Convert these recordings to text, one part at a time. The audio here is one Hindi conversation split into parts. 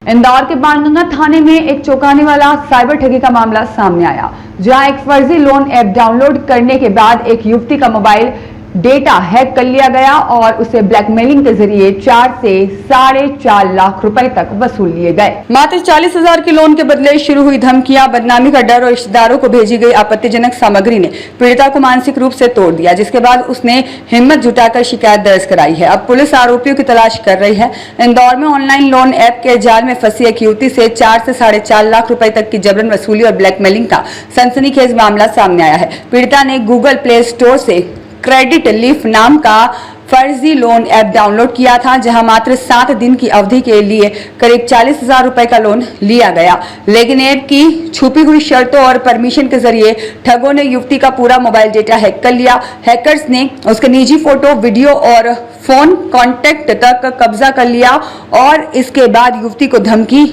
इंदौर के बाणगंगा थाने में एक चौंकाने वाला साइबर ठगी का मामला सामने आया, जहां एक फर्जी लोन ऐप डाउनलोड करने के बाद एक युवती का मोबाइल डेटा हैक कर लिया गया और उसे ब्लैकमेलिंग के जरिए 4 से 4.5 लाख रुपए तक वसूल लिए गए। मात्र 40,000 के लोन के बदले शुरू हुई धमकियां, बदनामी का डर और रिश्तेदारों को भेजी गई आपत्तिजनक सामग्री ने पीड़िता को मानसिक रूप से तोड़ दिया, जिसके बाद उसने हिम्मत जुटाकर शिकायत दर्ज कराई है। अब पुलिस आरोपियों की तलाश कर रही है। इंदौर में ऑनलाइन लोन ऐप के जाल में फंसी एक युवती से 4 से 4.5 लाख रुपए तक की जबरन वसूली और ब्लैकमेलिंग का सनसनीखेज मामला सामने आया है। पीड़िता ने गूगल प्ले स्टोर से क्रेडिट लीफ नाम का फर्जी लोन ऐप डाउनलोड किया था, जहां मात्र 7 दिन की अवधि के लिए करीब 40,000 रुपए का लोन लिया गया। लेकिन ऐप की छुपी हुई शर्तों और परमिशन के जरिए ठगों ने युवती का पूरा मोबाइल डेटा हैक कर लिया। हैकर्स ने उसके निजी फोटो, वीडियो और फोन कॉन्टैक्ट तक कब्जा कर लिया और इसके बाद युवती को धमकी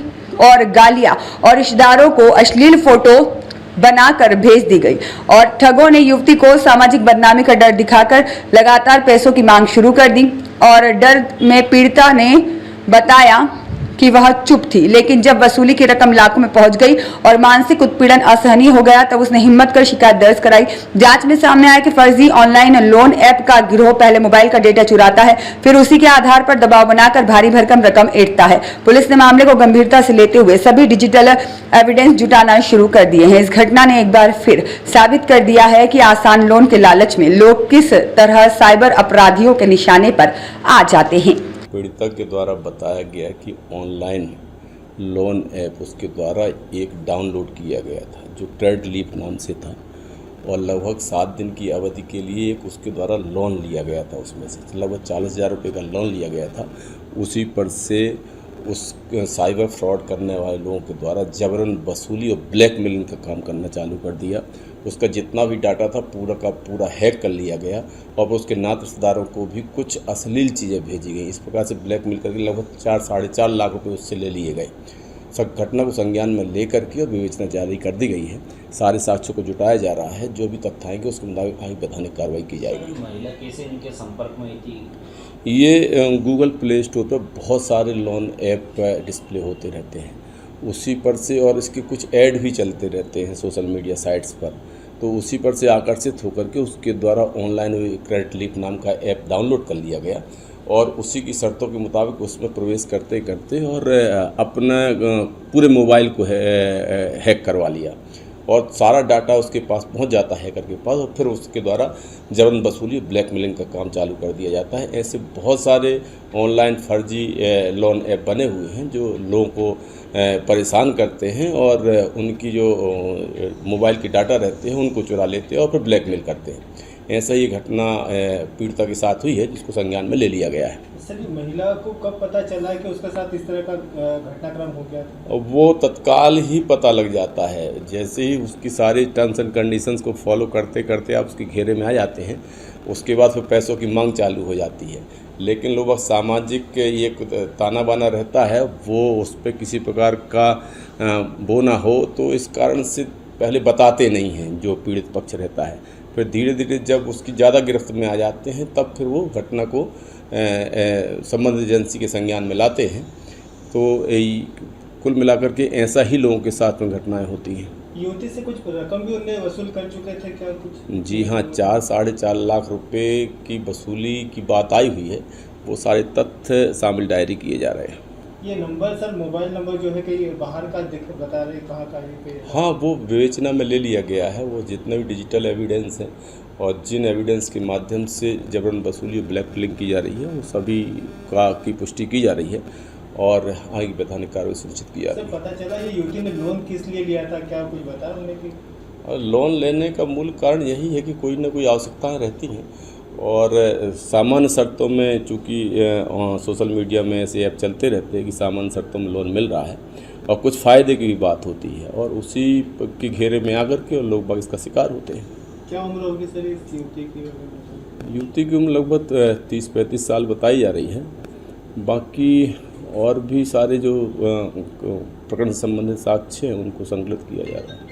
और गालियां और रिश्तेदारों को अश्लील फोटो बनाकर भेज दी गई और ठगों ने युवती को सामाजिक बदनामी का डर दिखाकर लगातार पैसों की मांग शुरू कर दी और डर में पीड़िता ने बताया कि वह चुप थी, लेकिन जब वसूली की रकम लाखों में पहुंच गई और मानसिक उत्पीड़न असहनीय हो गया, तब उसने हिम्मत कर शिकायत दर्ज कराई। जांच में सामने आया कि फर्जी ऑनलाइन लोन ऐप का गिरोह पहले मोबाइल का डेटा चुराता है, फिर उसी के आधार पर दबाव बनाकर भारी भरकम रकम ऐंठता है। पुलिस ने मामले को गंभीरता से लेते हुए सभी डिजिटल एविडेंस जुटाना शुरू कर दिए हैं। इस घटना ने एक बार फिर साबित कर दिया है कि आसान लोन के लालच में लोग किस तरह साइबर अपराधियों के निशाने पर आ जाते हैं। पीड़िता के द्वारा बताया गया कि ऑनलाइन लोन ऐप उसके द्वारा एक डाउनलोड किया गया था, जो क्रेडिट लीफ नाम से था और लगभग 7 दिन की अवधि के लिए एक उसके द्वारा लोन लिया गया था। उसमें से लगभग 40,000 रुपये का लोन लिया गया था। उसी पर से उस साइबर फ्रॉड करने वाले लोगों के द्वारा जबरन वसूली और ब्लैकमेलिंग का काम करना चालू कर दिया। उसका जितना भी डाटा था पूरा का पूरा हैक कर लिया गया और उसके नात रिश्तेदारों को भी कुछ अश्लील चीज़ें भेजी गई। इस प्रकार से ब्लैकमेल करके लगभग 4 साढ़े 4 लाख रुपये उससे ले लिए गए। सब घटना को संज्ञान में लेकर के और विवेचना जारी कर दी गई है। सारे साक्ष्यों को जुटाया जा रहा है। जो भी तथ्य आएंगे उसके मुताबिक आगे वैधानिक कार्रवाई की जाएगी। महिला कैसे इनके संपर्क में थी? ये गूगल प्ले स्टोर पर बहुत सारे लोन ऐप डिस्प्ले होते रहते हैं, उसी पर से, और इसके कुछ ऐड भी चलते रहते हैं सोशल मीडिया साइट्स पर, तो उसी पर से आकर्षित होकर के उसके द्वारा ऑनलाइन क्रेडिट लीफ नाम का ऐप डाउनलोड कर लिया गया और उसी की शर्तों के मुताबिक उसमें प्रवेश करते करते और अपना पूरे मोबाइल को हैक करवा लिया और सारा डाटा उसके पास पहुंच जाता है हैकर के पास और फिर उसके द्वारा जबरन वसूली ब्लैकमेलिंग का काम चालू कर दिया जाता है। ऐसे बहुत सारे ऑनलाइन फर्जी लोन ऐप बने हुए हैं जो लोगों को परेशान करते हैं और उनकी जो मोबाइल के डाटा रहते हैं उनको चुरा लेते हैं और फिर ब्लैकमेल करते हैं। ऐसा ही घटना पीड़िता के साथ हुई है, जिसको संज्ञान में ले लिया गया है। सर, महिला को कब पता चला कि उसके साथ इस तरह का घटनाक्रम हो गया था? वो तत्काल ही पता लग जाता है। जैसे ही उसकी सारी टर्म्स एंड कंडीशंस को फॉलो करते करते आप उसके घेरे में आ जाते हैं, उसके बाद फिर पैसों की मांग चालू हो जाती है। लेकिन लोग सामाजिक ये ताना बाना रहता है, वो उस पर किसी प्रकार का वो ना हो, तो इस कारण से पहले बताते नहीं हैं जो पीड़ित पक्ष रहता है। फिर धीरे धीरे जब उसकी ज़्यादा गिरफ्त में आ जाते हैं तब फिर वो घटना को संबंधित एजेंसी के संज्ञान में लाते हैं। तो कुल मिलाकर के ऐसा ही लोगों के साथ में घटनाएं होती हैं। युवती से कुछ रकम भी उन्हें वसूल कर चुके थे क्या कुछ? जी हाँ, 4 साढ़े 4 लाख रुपए की वसूली की बात आई हुई है। वो सारे तथ्य शामिल डायरी किए जा रहे हैं। ये नंबर सर, मोबाइल नंबर जो है कि बाहर का बता रहे, कहाँ का है? हाँ, वो विवेचना में ले लिया गया है। वो जितने भी डिजिटल एविडेंस हैं और जिन एविडेंस के माध्यम से जबरन वसूली ब्लैकमेलिंग की जा रही है, वो सभी की पुष्टि की जा रही है और आगे वैधानिक कार्रवाई सुनिश्चित की जा रही है। पता चला ये युवती ने लोन किस लिए लिया था, क्या कुछ बता उन्हें कि? लोन लेने का मूल कारण यही है कि कोई ना कोई आवश्यकताएँ रहती हैं और सामान्य शर्तों में, चूँकि सोशल मीडिया में ऐसे ऐप चलते रहते हैं कि सामान्य शर्तों में लोन मिल रहा है और कुछ फ़ायदे की भी बात होती है और उसी के घेरे में आकर के लोग बाग इसका शिकार होते हैं। क्या उम्र होगी सर इस युवती की? युवती की उम्र लगभग 30-35 साल बताई जा रही है। बाकी और भी सारे जो प्रकरण से संबंधित साक्ष्य हैं उनको संकलित किया जा रहा है।